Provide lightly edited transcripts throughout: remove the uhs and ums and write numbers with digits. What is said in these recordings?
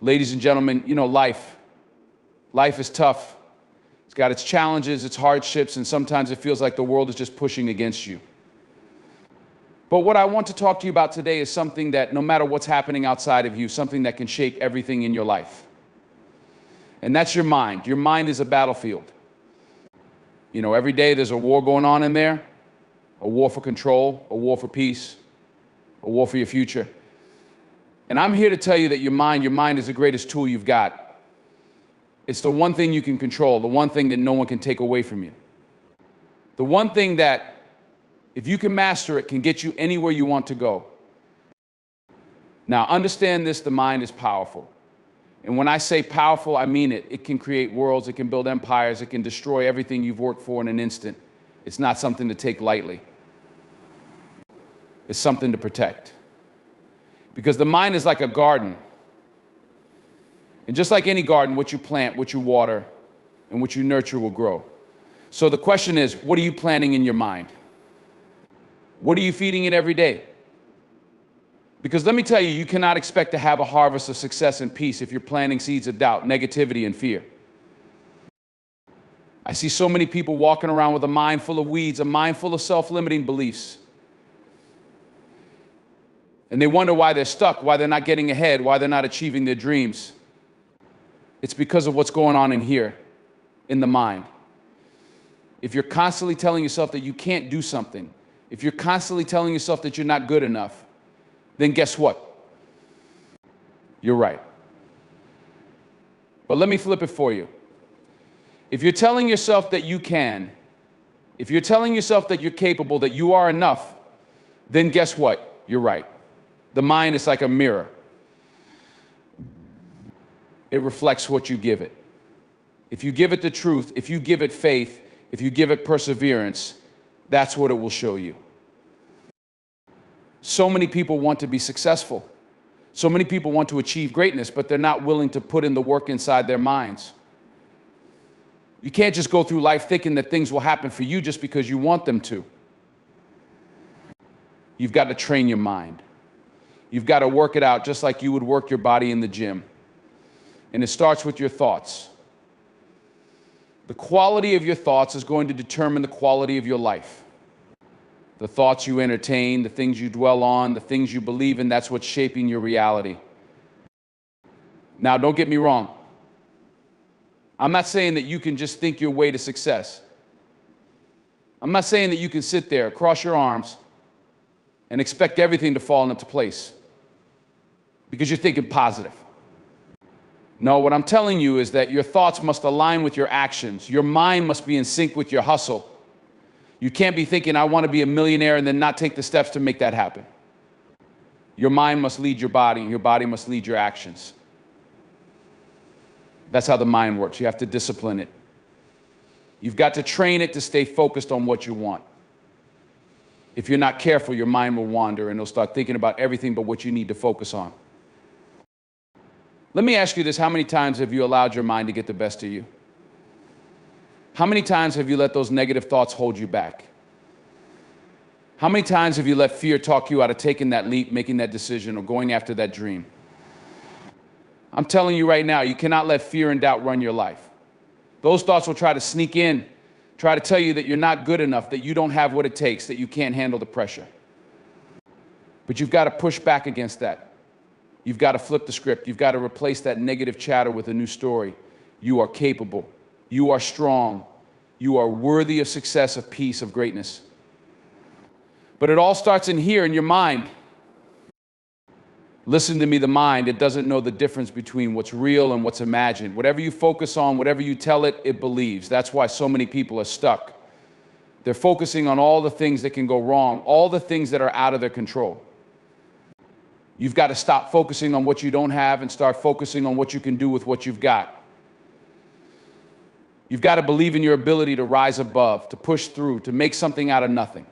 Ladies and gentlemen, you know, life is tough. It's got its challenges, its hardships, and sometimes it feels like the world is just pushing against you. But what I want to talk to you about today is something that, no matter what's happening outside of you, something that can shape everything in your life. And that's your mind. Your mind is a battlefield. You know, every day there's a war going on in there, a war for control, a war for peace, a war for your future. And I'm here to tell you that your mind is the greatest tool you've got. It's the one thing you can control, the one thing that no one can take away from you. The one thing that, if you can master it, can get you anywhere you want to go. Now, understand this, the mind is powerful. And when I say powerful, I mean it. It can create worlds, it can build empires, it can destroy everything you've worked for in an instant. It's not something to take lightly. It's something to protect. Because the mind is like a garden. And just like any garden, what you plant, what you water, and what you nurture will grow. So the question is, what are you planting in your mind? What are you feeding it every day? Because let me tell you, you cannot expect to have a harvest of success and peace if you're planting seeds of doubt, negativity, and fear. I see so many people walking around with a mind full of weeds, a mind full of self-limiting beliefs. And they wonder why they're stuck, why they're not getting ahead, why they're not achieving their dreams. It's because of what's going on in here, in the mind. If you're constantly telling yourself that you can't do something, if you're constantly telling yourself that you're not good enough, then guess what? You're right. But let me flip it for you. If you're telling yourself that you can, if you're telling yourself that you're capable, that you are enough, then guess what? You're right. The mind is like a mirror. It reflects what you give it. If you give it the truth, if you give it faith, if you give it perseverance, that's what it will show you. So many people want to be successful. So many people want to achieve greatness, but they're not willing to put in the work inside their minds. You can't just go through life thinking that things will happen for you just because you want them to. You've got to train your mind. You've got to work it out just like you would work your body in the gym. And it starts with your thoughts. The quality of your thoughts is going to determine the quality of your life. The thoughts you entertain, the things you dwell on, the things you believe in, that's what's shaping your reality. Now, don't get me wrong. I'm not saying that you can just think your way to success. I'm not saying that you can sit there, cross your arms, and expect everything to fall into place because you're thinking positive. No, what I'm telling you is that your thoughts must align with your actions. Your mind must be in sync with your hustle. You can't be thinking, I want to be a millionaire, and then not take the steps to make that happen. Your mind must lead your body, and your body must lead your actions. That's how the mind works. You have to discipline it. You've got to train it to stay focused on what you want. If you're not careful, your mind will wander, and it'll start thinking about everything but what you need to focus on. Let me ask you this. How many times have you allowed your mind to get the best of you? How many times have you let those negative thoughts hold you back? How many times have you let fear talk you out of taking that leap, making that decision, or going after that dream? I'm telling you right now, you cannot let fear and doubt run your life. Those thoughts will try to sneak in, try to tell you that you're not good enough, that you don't have what it takes, that you can't handle the pressure. But you've got to push back against that. You've got to flip the script. You've got to replace that negative chatter with a new story. You are capable. You are strong. You are worthy of success, of peace, of greatness. But it all starts in here, in your mind. Listen to me, the mind, it doesn't know the difference between what's real and what's imagined. Whatever you focus on, whatever you tell it, it believes. That's why so many people are stuck. They're focusing on all the things that can go wrong, all the things that are out of their control. You've got to stop focusing on what you don't have and start focusing on what you can do with what you've got. You've got to believe in your ability to rise above, to push through, to make something out of nothing.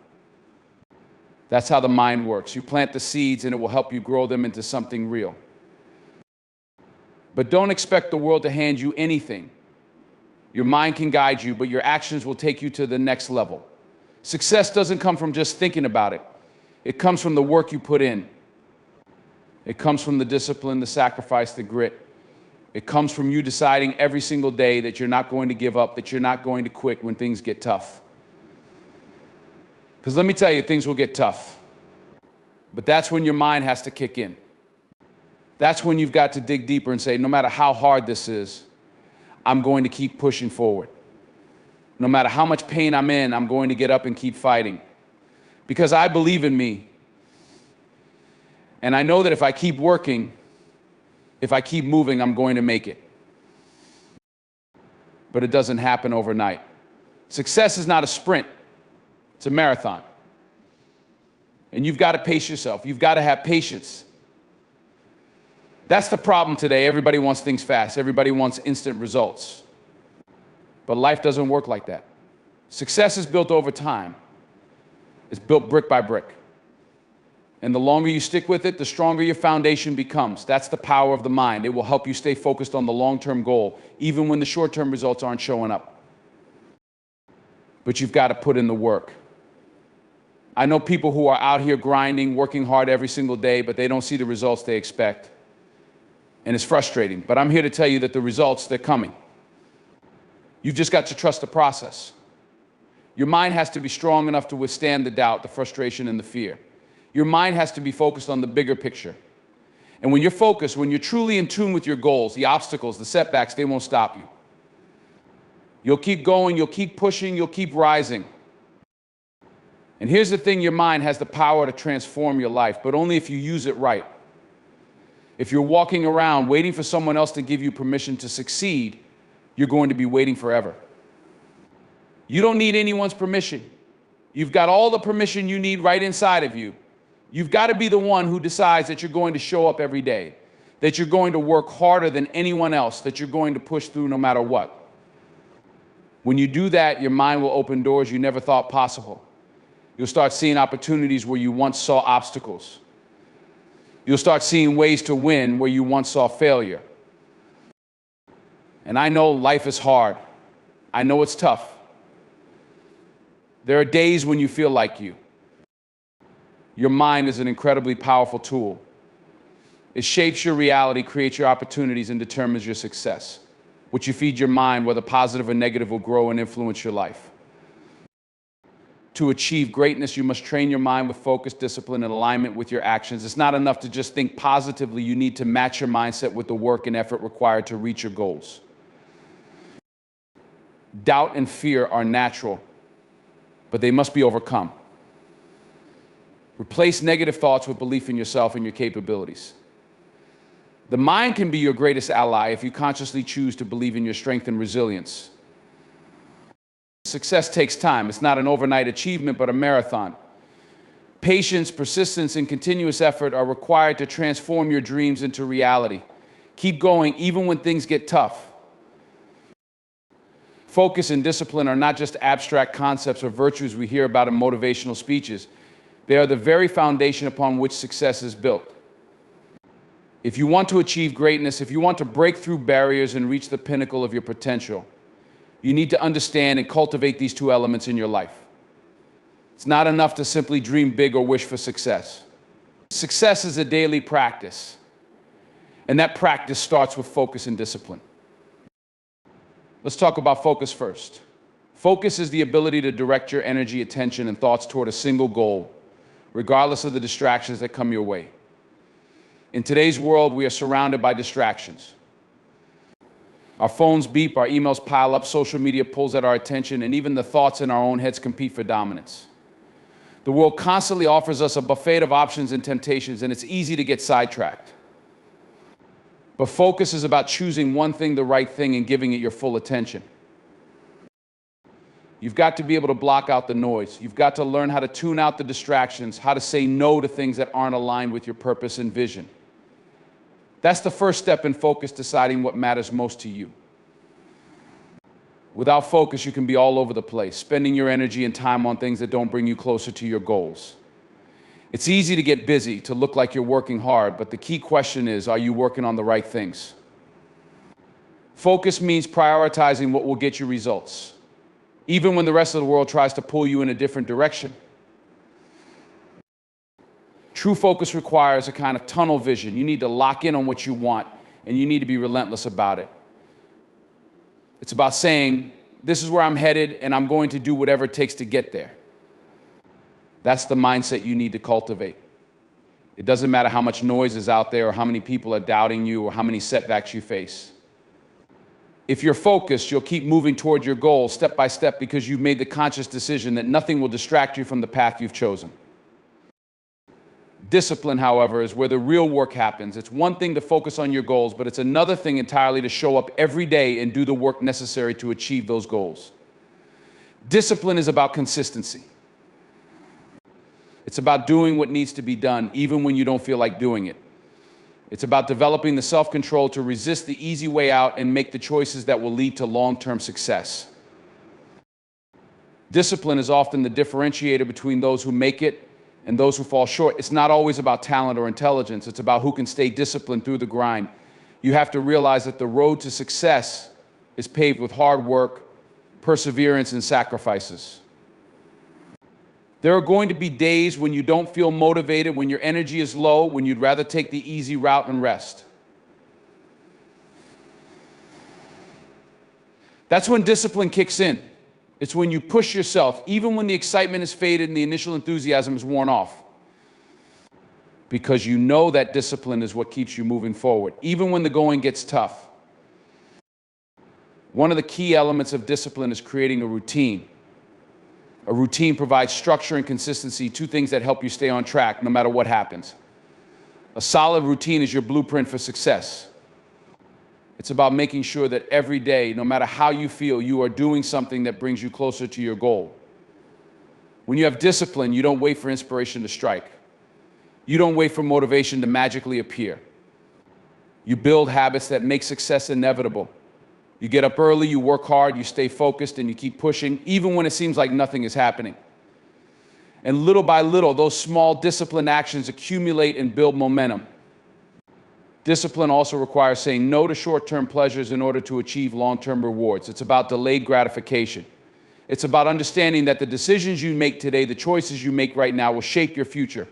That's how the mind works. You plant the seeds and it will help you grow them into something real. But don't expect the world to hand you anything. Your mind can guide you, but your actions will take you to the next level. Success doesn't come from just thinking about it. It comes from the work you put in. It comes from the discipline, the sacrifice, the grit. It comes from you deciding every single day that you're not going to give up, that you're not going to quit when things get tough. Because let me tell you, things will get tough. But that's when your mind has to kick in. That's when you've got to dig deeper and say, no matter how hard this is, I'm going to keep pushing forward. No matter how much pain I'm in, I'm going to get up and keep fighting. Because I believe in me. And I know that if I keep working, if I keep moving, I'm going to make it. But it doesn't happen overnight. Success is not a sprint. It's a marathon. And you've got to pace yourself. You've got to have patience. That's the problem today. Everybody wants things fast. Everybody wants instant results. But life doesn't work like that. Success is built over time. It's built brick by brick. And the longer you stick with it, the stronger your foundation becomes. That's the power of the mind. It will help you stay focused on the long-term goal, even when the short-term results aren't showing up. But you've got to put in the work. I know people who are out here grinding, working hard every single day, but they don't see the results they expect. And it's frustrating. But I'm here to tell you that the results, they're coming. You've just got to trust the process. Your mind has to be strong enough to withstand the doubt, the frustration, and the fear. Your mind has to be focused on the bigger picture. And when you're focused, when you're truly in tune with your goals, the obstacles, the setbacks, they won't stop you. You'll keep going, you'll keep pushing, you'll keep rising. And here's the thing, your mind has the power to transform your life, but only if you use it right. If you're walking around waiting for someone else to give you permission to succeed, you're going to be waiting forever. You don't need anyone's permission. You've got all the permission you need right inside of you. You've got to be the one who decides that you're going to show up every day, that you're going to work harder than anyone else, that you're going to push through no matter what. When you do that, your mind will open doors you never thought possible. You'll start seeing opportunities where you once saw obstacles. You'll start seeing ways to win where you once saw failure. And I know life is hard. I know it's tough. There are days when you feel like you. Your mind is an incredibly powerful tool. It shapes your reality, creates your opportunities, and determines your success. What you feed your mind, whether positive or negative, will grow and influence your life. To achieve greatness, you must train your mind with focus, discipline, and alignment with your actions. It's not enough to just think positively. You need to match your mindset with the work and effort required to reach your goals. Doubt and fear are natural, but they must be overcome. Replace negative thoughts with belief in yourself and your capabilities. The mind can be your greatest ally if you consciously choose to believe in your strength and resilience. Success takes time. It's not an overnight achievement, but a marathon. Patience, persistence, and continuous effort are required to transform your dreams into reality. Keep going even when things get tough. Focus and discipline are not just abstract concepts or virtues we hear about in motivational speeches. They are the very foundation upon which success is built. If you want to achieve greatness, if you want to break through barriers and reach the pinnacle of your potential, you need to understand and cultivate these two elements in your life. It's not enough to simply dream big or wish for success. Success is a daily practice, and that practice starts with focus and discipline. Let's talk about focus first. Focus is the ability to direct your energy, attention, and thoughts toward a single goal, regardless of the distractions that come your way. In today's world, we are surrounded by distractions. Our phones beep, our emails pile up, social media pulls at our attention, and even the thoughts in our own heads compete for dominance. The world constantly offers us a buffet of options and temptations, and it's easy to get sidetracked. But focus is about choosing one thing, the right thing, and giving it your full attention. You've got to be able to block out the noise. You've got to learn how to tune out the distractions, how to say no to things that aren't aligned with your purpose and vision. That's the first step in focus, deciding what matters most to you. Without focus, you can be all over the place, spending your energy and time on things that don't bring you closer to your goals. It's easy to get busy, to look like you're working hard, but the key question is, are you working on the right things? Focus means prioritizing what will get you results, even when the rest of the world tries to pull you in a different direction. True focus requires a kind of tunnel vision. You need to lock in on what you want and you need to be relentless about it. It's about saying, this is where I'm headed, and I'm going to do whatever it takes to get there. That's the mindset you need to cultivate. It doesn't matter how much noise is out there or how many people are doubting you or how many setbacks you face. If you're focused, you'll keep moving toward your goal step by step because you've made the conscious decision that nothing will distract you from the path you've chosen. Discipline, however, is where the real work happens. It's one thing to focus on your goals, but it's another thing entirely to show up every day and do the work necessary to achieve those goals. Discipline is about consistency. It's about doing what needs to be done, even when you don't feel like doing it. It's about developing the self-control to resist the easy way out and make the choices that will lead to long-term success. Discipline is often the differentiator between those who make it and those who fall short. It's not always about talent or intelligence. It's about who can stay disciplined through the grind. You have to realize that the road to success is paved with hard work, perseverance, and sacrifices. There are going to be days when you don't feel motivated, when your energy is low, when you'd rather take the easy route and rest. That's when discipline kicks in. It's when you push yourself, even when the excitement has faded and the initial enthusiasm is worn off. Because you know that discipline is what keeps you moving forward, even when the going gets tough. One of the key elements of discipline is creating a routine. A routine provides structure and consistency, two things that help you stay on track no matter what happens. A solid routine is your blueprint for success. It's about making sure that every day, no matter how you feel, you are doing something that brings you closer to your goal. When you have discipline, you don't wait for inspiration to strike. You don't wait for motivation to magically appear. You build habits that make success inevitable. You get up early, you work hard, you stay focused, and you keep pushing, even when it seems like nothing is happening. And little by little, those small disciplined actions accumulate and build momentum. Discipline also requires saying no to short-term pleasures in order to achieve long-term rewards. It's about delayed gratification. It's about understanding that the decisions you make today, the choices you make right now, will shape your future.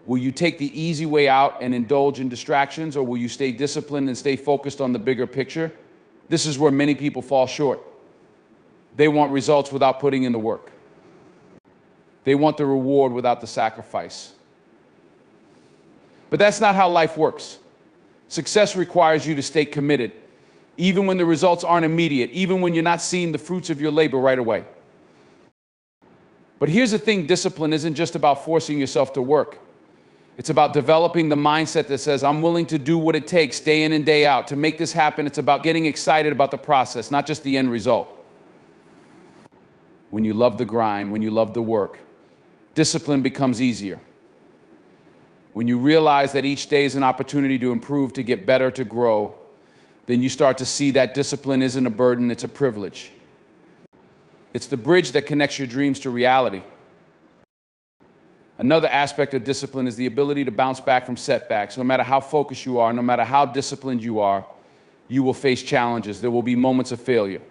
Will you take the easy way out and indulge in distractions, or will you stay disciplined and stay focused on the bigger picture? This is where many people fall short. They want results without putting in the work. They want the reward without the sacrifice. But that's not how life works. Success requires you to stay committed, even when the results aren't immediate, even when you're not seeing the fruits of your labor right away. But here's the thing, discipline isn't just about forcing yourself to work. It's about developing the mindset that says, I'm willing to do what it takes day in and day out to make this happen. It's about getting excited about the process, not just the end result. When you love the grind, when you love the work, discipline becomes easier. When you realize that each day is an opportunity to improve, to get better, to grow, then you start to see that discipline isn't a burden, it's a privilege. It's the bridge that connects your dreams to reality. Another aspect of discipline is the ability to bounce back from setbacks. No matter how focused you are, no matter how disciplined you are, you will face challenges. There will be moments of failure.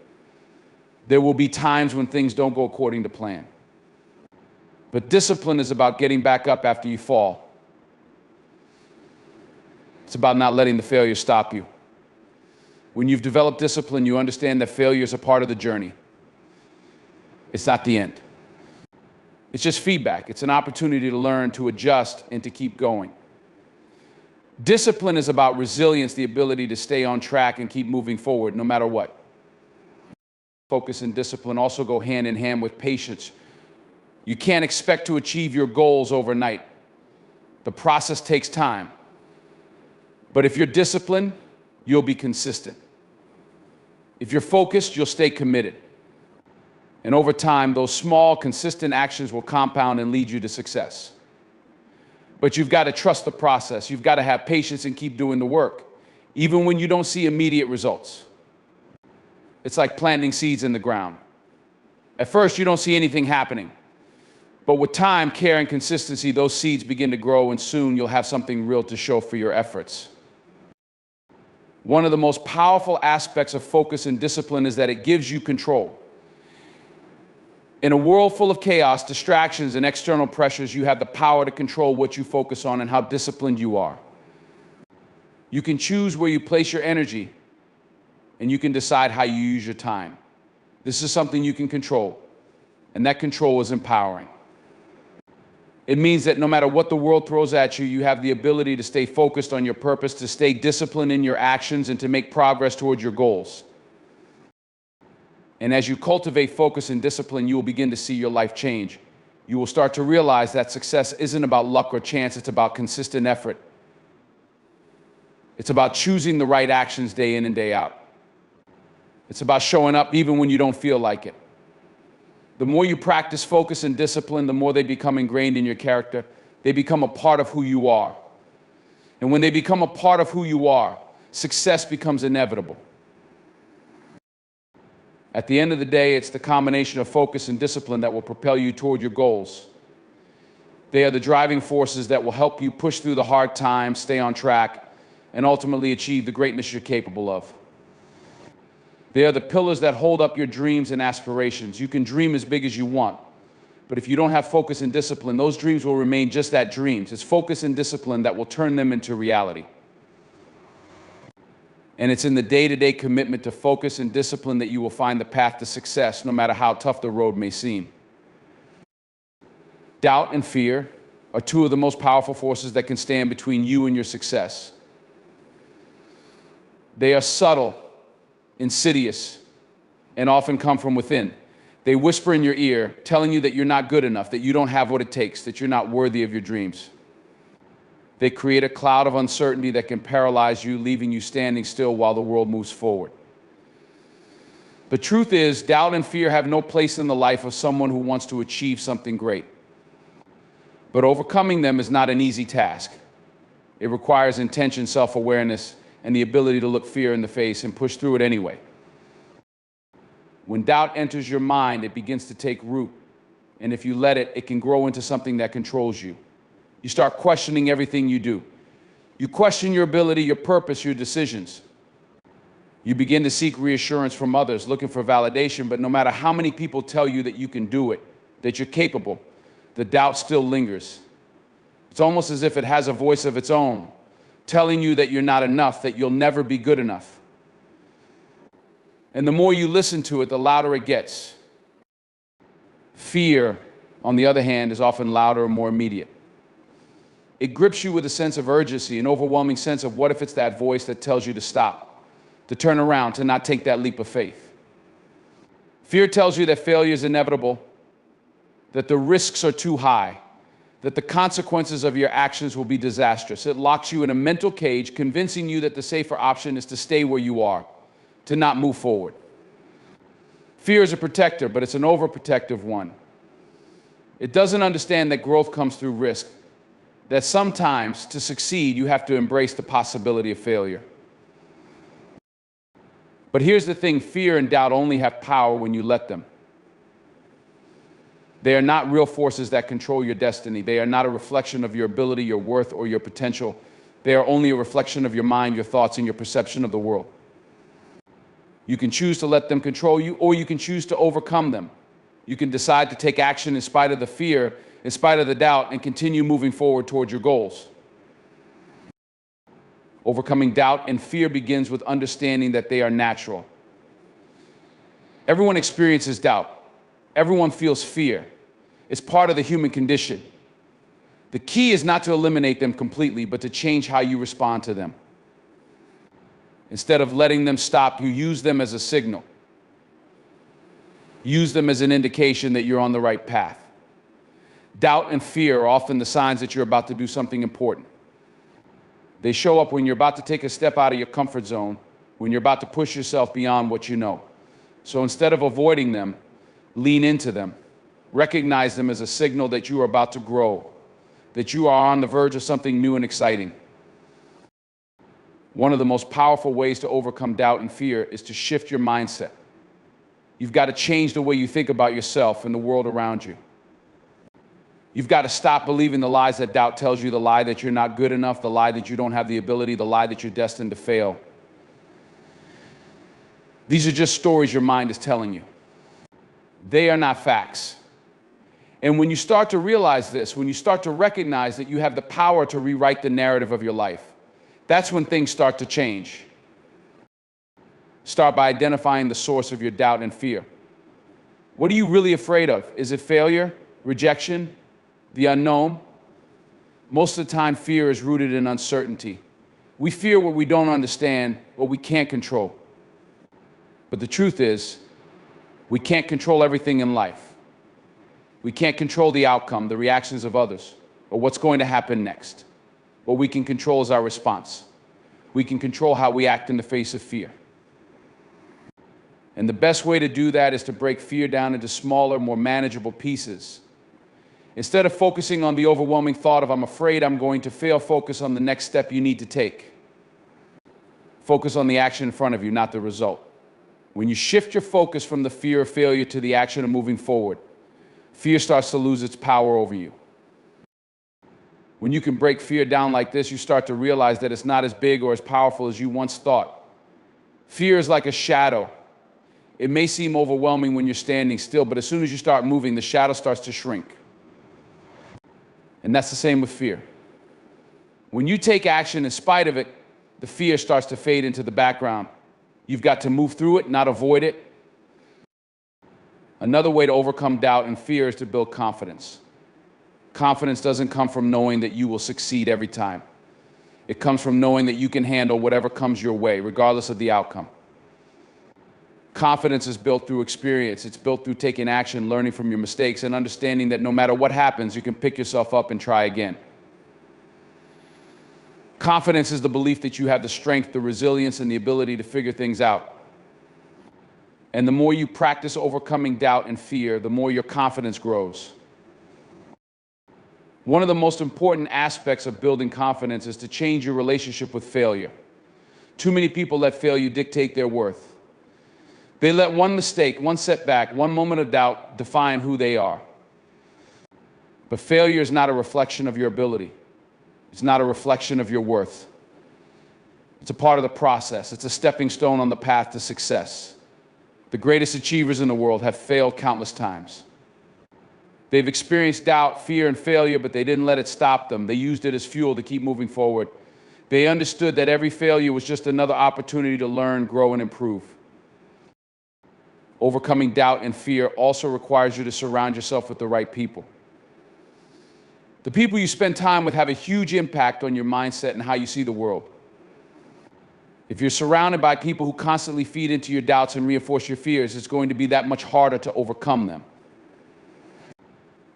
There will be times when things don't go according to plan. But discipline is about getting back up after you fall. It's about not letting the failure stop you. When you've developed discipline, you understand that failure is a part of the journey. It's not the end. It's just feedback. It's an opportunity to learn, to adjust, and to keep going. Discipline is about resilience, the ability to stay on track and keep moving forward no matter what. Focus and discipline also go hand in hand with patience. You can't expect to achieve your goals overnight. The process takes time. But if you're disciplined, you'll be consistent. If you're focused, you'll stay committed. And over time, those small, consistent actions will compound and lead you to success. But you've got to trust the process. You've got to have patience and keep doing the work, even when you don't see immediate results. It's like planting seeds in the ground. At first, you don't see anything happening. But with time, care, and consistency, those seeds begin to grow, and soon you'll have something real to show for your efforts. One of the most powerful aspects of focus and discipline is that it gives you control. In a world full of chaos, distractions, and external pressures, you have the power to control what you focus on and how disciplined you are. You can choose where you place your energy, and you can decide how you use your time. This is something you can control, and that control is empowering. It means that no matter what the world throws at you, you have the ability to stay focused on your purpose, to stay disciplined in your actions, and to make progress towards your goals. And as you cultivate focus and discipline, you will begin to see your life change. You will start to realize that success isn't about luck or chance, it's about consistent effort. It's about choosing the right actions day in and day out. It's about showing up even when you don't feel like it. The more you practice focus and discipline, the more they become ingrained in your character. They become a part of who you are. And when they become a part of who you are, success becomes inevitable. At the end of the day, it's the combination of focus and discipline that will propel you toward your goals. They are the driving forces that will help you push through the hard times, stay on track, and ultimately achieve the greatness you're capable of. They are the pillars that hold up your dreams and aspirations. You can dream as big as you want, but if you don't have focus and discipline, those dreams will remain just that, dreams. It's focus and discipline that will turn them into reality. And it's in the day-to-day commitment to focus and discipline that you will find the path to success, no matter how tough the road may seem. Doubt and fear are two of the most powerful forces that can stand between you and your success. They are subtle, insidious, and often come from within. They whisper in your ear, telling you that you're not good enough, that you don't have what it takes, that you're not worthy of your dreams. They create a cloud of uncertainty that can paralyze you, leaving you standing still while the world moves forward. The truth is, doubt and fear have no place in the life of someone who wants to achieve something great. But overcoming them is not an easy task. It requires intention, self-awareness, and the ability to look fear in the face and push through it anyway. When doubt enters your mind, it begins to take root. And if you let it, it can grow into something that controls you. You start questioning everything you do. You question your ability, your purpose, your decisions. You begin to seek reassurance from others, looking for validation, but no matter how many people tell you that you can do it, that you're capable, the doubt still lingers. It's almost as if it has a voice of its own, telling you that you're not enough, that you'll never be good enough. And the more you listen to it, the louder it gets. Fear, on the other hand, is often louder and more immediate. It grips you with a sense of urgency, an overwhelming sense of what if it's that voice that tells you to stop, to turn around, to not take that leap of faith. Fear tells you that failure is inevitable, that the risks are too high, that the consequences of your actions will be disastrous. It locks you in a mental cage, convincing you that the safer option is to stay where you are, to not move forward. Fear is a protector, but it's an overprotective one. It doesn't understand that growth comes through risk, that sometimes to succeed, you have to embrace the possibility of failure. But here's the thing, fear and doubt only have power when you let them. They are not real forces that control your destiny. They are not a reflection of your ability, your worth, or your potential. They are only a reflection of your mind, your thoughts, and your perception of the world. You can choose to let them control you, or you can choose to overcome them. You can decide to take action in spite of the fear, in spite of the doubt, and continue moving forward towards your goals. Overcoming doubt and fear begins with understanding that they are natural. Everyone experiences doubt. Everyone feels fear. It's part of the human condition. The key is not to eliminate them completely, but to change how you respond to them. Instead of letting them stop, you use them as a signal. Use them as an indication that you're on the right path. Doubt and fear are often the signs that you're about to do something important. They show up when you're about to take a step out of your comfort zone, when you're about to push yourself beyond what you know. So instead of avoiding them, lean into them. Recognize them as a signal that you are about to grow, that you are on the verge of something new and exciting. One of the most powerful ways to overcome doubt and fear is to shift your mindset. You've got to change the way you think about yourself and the world around you. You've got to stop believing the lies that doubt tells you, the lie that you're not good enough, the lie that you don't have the ability, the lie that you're destined to fail. These are just stories your mind is telling you. They are not facts. And when you start to realize this, when you start to recognize that you have the power to rewrite the narrative of your life, That's when things start to change. Start by identifying the source of your doubt and fear. What are you really afraid of? Is it failure, rejection, the unknown? Most of the time, fear is rooted in uncertainty. We fear what we don't understand, what we can't control. But the truth is, we can't control everything in life. We can't control the outcome, the reactions of others, or what's going to happen next. What we can control is our response. We can control how we act in the face of fear. And the best way to do that is to break fear down into smaller, more manageable pieces. Instead of focusing on the overwhelming thought of, I'm afraid I'm going to fail, focus on the next step you need to take. Focus on the action in front of you, not the result. When you shift your focus from the fear of failure to the action of moving forward, fear starts to lose its power over you. When you can break fear down like this, you start to realize that it's not as big or as powerful as you once thought. Fear is like a shadow. It may seem overwhelming when you're standing still, but as soon as you start moving, the shadow starts to shrink. And that's the same with fear. When you take action in spite of it, the fear starts to fade into the background. You've got to move through it, not avoid it. Another way to overcome doubt and fear is to build confidence. Confidence doesn't come from knowing that you will succeed every time. It comes from knowing that you can handle whatever comes your way, regardless of the outcome. Confidence is built through experience. It's built through taking action, learning from your mistakes, and understanding that no matter what happens, you can pick yourself up and try again. Confidence is the belief that you have the strength, the resilience, and the ability to figure things out. And the more you practice overcoming doubt and fear, the more your confidence grows. One of the most important aspects of building confidence is to change your relationship with failure. Too many people let failure dictate their worth. They let one mistake, one setback, one moment of doubt define who they are. But failure is not a reflection of your ability. It's not a reflection of your worth. It's a part of the process. It's a stepping stone on the path to success. The greatest achievers in the world have failed countless times. They've experienced doubt, fear, and failure, but they didn't let it stop them. They used it as fuel to keep moving forward. They understood that every failure was just another opportunity to learn, grow, and improve. Overcoming doubt and fear also requires you to surround yourself with the right people. The people you spend time with have a huge impact on your mindset and how you see the world. If you're surrounded by people who constantly feed into your doubts and reinforce your fears, it's going to be that much harder to overcome them.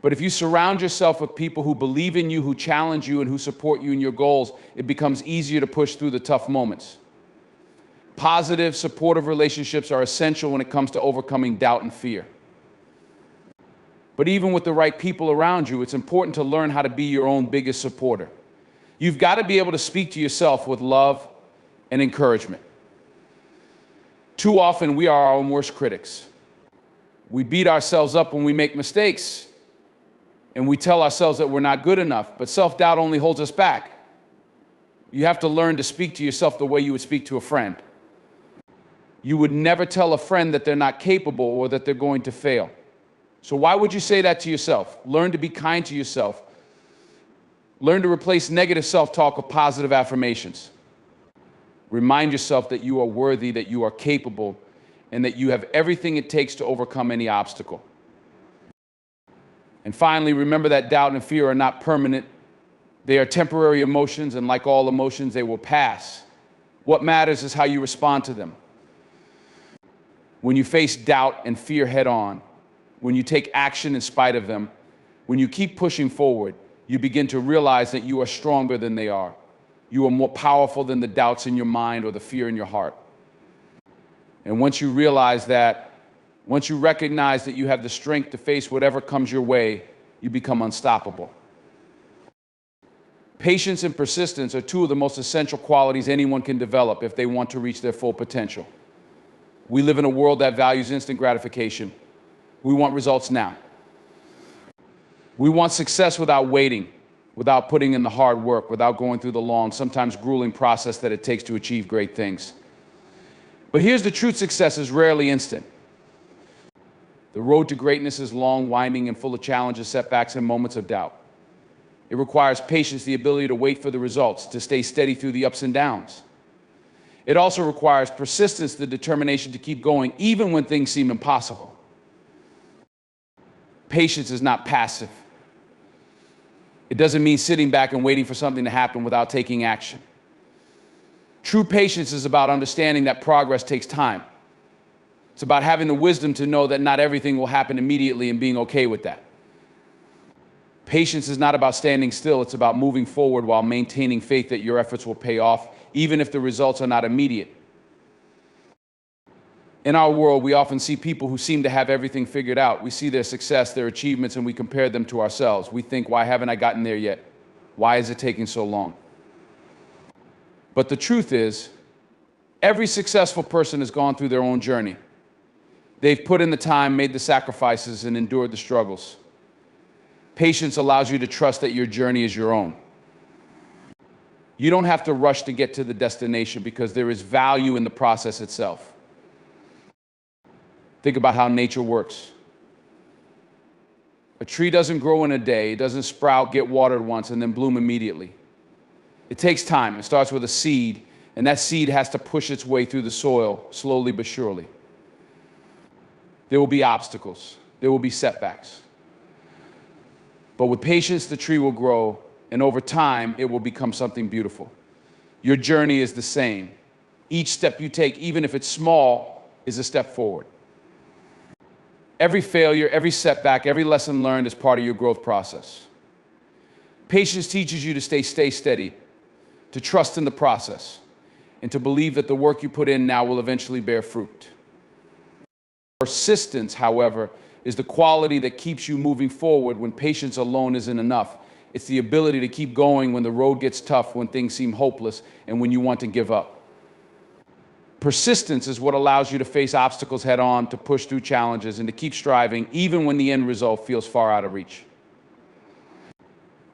But if you surround yourself with people who believe in you, who challenge you, and who support you in your goals, it becomes easier to push through the tough moments. Positive, supportive relationships are essential when it comes to overcoming doubt and fear. But even with the right people around you, it's important to learn how to be your own biggest supporter. You've got to be able to speak to yourself with love and encouragement. Too often, we are our own worst critics. We beat ourselves up when we make mistakes, and we tell ourselves that we're not good enough, but self-doubt only holds us back. You have to learn to speak to yourself the way you would speak to a friend. You would never tell a friend that they're not capable or that they're going to fail. So why would you say that to yourself? Learn to be kind to yourself. Learn to replace negative self-talk with positive affirmations. Remind yourself that you are worthy, that you are capable, and that you have everything it takes to overcome any obstacle. And finally, remember that doubt and fear are not permanent. They are temporary emotions, and like all emotions, they will pass. What matters is how you respond to them. When you face doubt and fear head on, when you take action in spite of them, when you keep pushing forward, you begin to realize that you are stronger than they are. You are more powerful than the doubts in your mind or the fear in your heart. And once you realize that, once you recognize that you have the strength to face whatever comes your way, you become unstoppable. Patience and persistence are two of the most essential qualities anyone can develop if they want to reach their full potential. We live in a world that values instant gratification. We want results now. We want success without waiting, without putting in the hard work, without going through the long, sometimes grueling process that it takes to achieve great things. But here's the truth: success is rarely instant. The road to greatness is long, winding, and full of challenges, setbacks, and moments of doubt. It requires patience, the ability to wait for the results, to stay steady through the ups and downs. It also requires persistence, the determination to keep going even when things seem impossible. Patience is not passive. It doesn't mean sitting back and waiting for something to happen without taking action. True patience is about understanding that progress takes time. It's about having the wisdom to know that not everything will happen immediately and being okay with that. Patience is not about standing still. It's about moving forward while maintaining faith that your efforts will pay off, even if the results are not immediate. In our world, we often see people who seem to have everything figured out. We see their success, their achievements, and we compare them to ourselves. We think, why haven't I gotten there yet? Why is it taking so long? But the truth is, every successful person has gone through their own journey. They've put in the time, made the sacrifices, and endured the struggles. Patience allows you to trust that your journey is your own. You don't have to rush to get to the destination because there is value in the process itself. Think about how nature works. A tree doesn't grow in a day. It doesn't sprout, get watered once, and then bloom immediately. It takes time. It starts with a seed, and that seed has to push its way through the soil slowly but surely. There will be obstacles. There will be setbacks. But with patience, the tree will grow, and over time, it will become something beautiful. Your journey is the same. Each step you take, even if it's small, is a step forward. Every failure, every setback, every lesson learned is part of your growth process. Patience teaches you to stay steady, to trust in the process, and to believe that the work you put in now will eventually bear fruit. Persistence, however, is the quality that keeps you moving forward when patience alone isn't enough. It's the ability to keep going when the road gets tough, when things seem hopeless, and when you want to give up. Persistence is what allows you to face obstacles head on, to push through challenges, and to keep striving even when the end result feels far out of reach.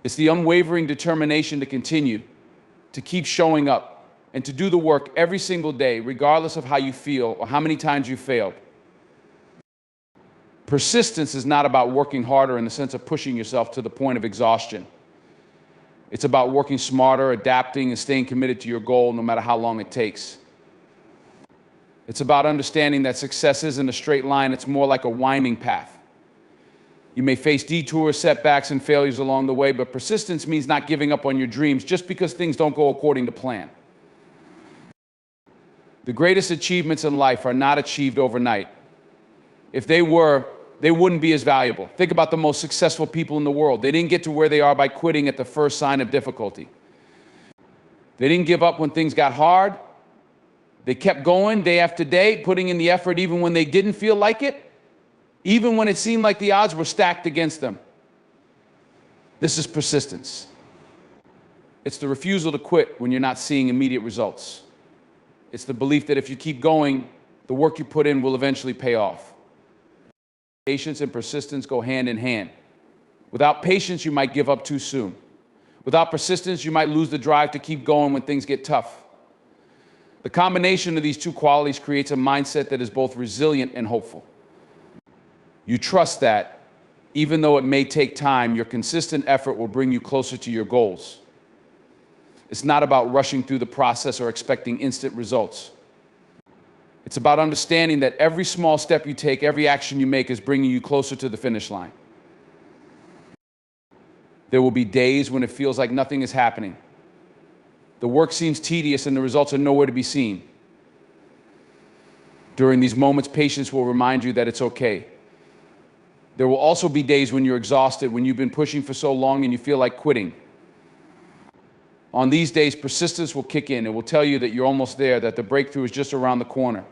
It's the unwavering determination to continue, to keep showing up, and to do the work every single day, regardless of how you feel or how many times you failed. Persistence is not about working harder in the sense of pushing yourself to the point of exhaustion. It's about working smarter, adapting, and staying committed to your goal no matter how long it takes. It's about understanding that success isn't a straight line. It's more like a winding path. You may face detours, setbacks, and failures along the way, but persistence means not giving up on your dreams just because things don't go according to plan. The greatest achievements in life are not achieved overnight. If they were, they wouldn't be as valuable. Think about the most successful people in the world. They didn't get to where they are by quitting at the first sign of difficulty. They didn't give up when things got hard. They kept going day after day, putting in the effort even when they didn't feel like it, even when it seemed like the odds were stacked against them. This is persistence. It's the refusal to quit when you're not seeing immediate results. It's the belief that if you keep going, the work you put in will eventually pay off. Patience and persistence go hand in hand. Without patience, you might give up too soon. Without persistence, you might lose the drive to keep going when things get tough. The combination of these two qualities creates a mindset that is both resilient and hopeful. You trust that, even though it may take time, your consistent effort will bring you closer to your goals. It's not about rushing through the process or expecting instant results. It's about understanding that every small step you take, every action you make is bringing you closer to the finish line. There will be days when it feels like nothing is happening. The work seems tedious and the results are nowhere to be seen. During these moments, patience will remind you that it's okay. There will also be days when you're exhausted, when you've been pushing for so long and you feel like quitting. On these days, persistence will kick in. It will tell you that you're almost there, that the breakthrough is just around the corner.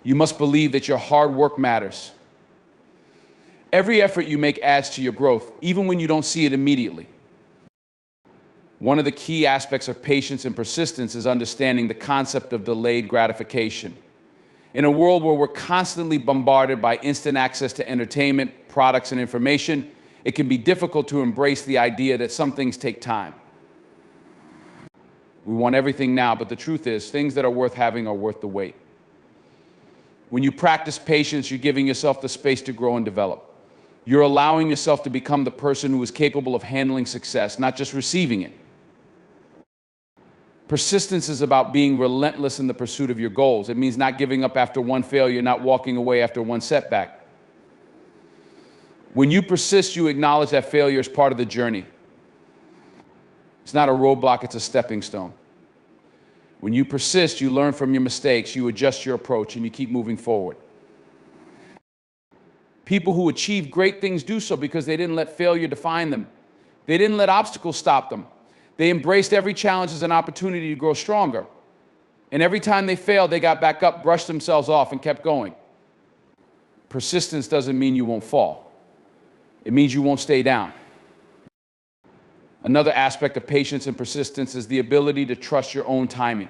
You must believe that your hard work matters. Every effort you make adds to your growth, even when you don't see it immediately. One of the key aspects of patience and persistence is understanding the concept of delayed gratification. In a world where we're constantly bombarded by instant access to entertainment, products, and information, it can be difficult to embrace the idea that some things take time. We want everything now, but the truth is, things that are worth having are worth the wait. When you practice patience, you're giving yourself the space to grow and develop. You're allowing yourself to become the person who is capable of handling success, not just receiving it. Persistence is about being relentless in the pursuit of your goals. It means not giving up after one failure, not walking away after one setback. When you persist, you acknowledge that failure is part of the journey. It's not a roadblock, it's a stepping stone. When you persist, you learn from your mistakes, you adjust your approach, and you keep moving forward. People who achieve great things do so because they didn't let failure define them. They didn't let obstacles stop them. They embraced every challenge as an opportunity to grow stronger. And every time they failed, they got back up, brushed themselves off, and kept going. Persistence doesn't mean you won't fall. It means you won't stay down. Another aspect of patience and persistence is the ability to trust your own timing.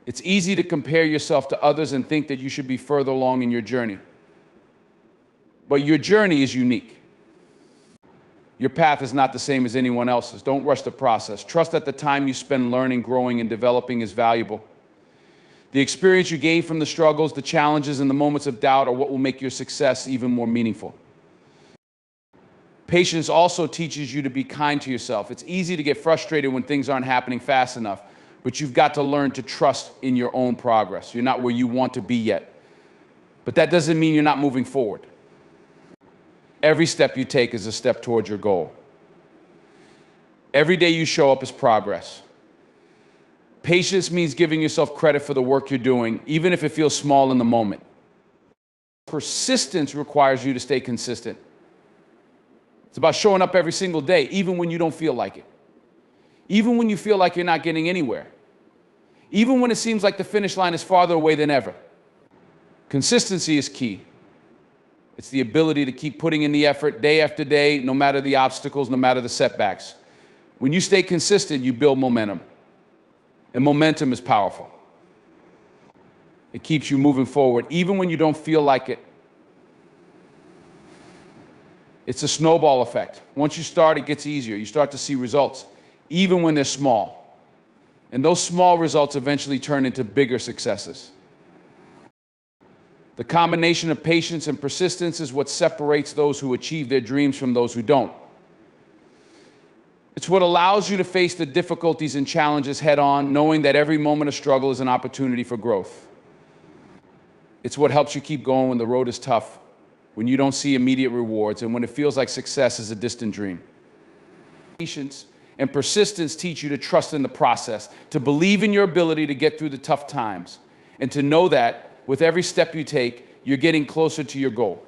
It's easy to compare yourself to others and think that you should be further along in your journey. But your journey is unique. Your path is not the same as anyone else's. Don't rush the process. Trust that the time you spend learning, growing, and developing is valuable. The experience you gain from the struggles, the challenges, and the moments of doubt are what will make your success even more meaningful. Patience also teaches you to be kind to yourself. It's easy to get frustrated when things aren't happening fast enough, but you've got to learn to trust in your own progress. You're not where you want to be yet. But that doesn't mean you're not moving forward. Every step you take is a step towards your goal. Every day you show up is progress. Patience means giving yourself credit for the work you're doing, even if it feels small in the moment. Persistence requires you to stay consistent. It's about showing up every single day, even when you don't feel like it. Even when you feel like you're not getting anywhere. Even when it seems like the finish line is farther away than ever. Consistency is key. It's the ability to keep putting in the effort day after day, no matter the obstacles, no matter the setbacks. When you stay consistent, you build momentum. And momentum is powerful. It keeps you moving forward, even when you don't feel like it. It's a snowball effect. Once you start, it gets easier. You start to see results, even when they're small. And those small results eventually turn into bigger successes. The combination of patience and persistence is what separates those who achieve their dreams from those who don't. It's what allows you to face the difficulties and challenges head on, knowing that every moment of struggle is an opportunity for growth. It's what helps you keep going when the road is tough, when you don't see immediate rewards, and when it feels like success is a distant dream. Patience and persistence teach you to trust in the process, to believe in your ability to get through the tough times, and to know that with every step you take, you're getting closer to your goal.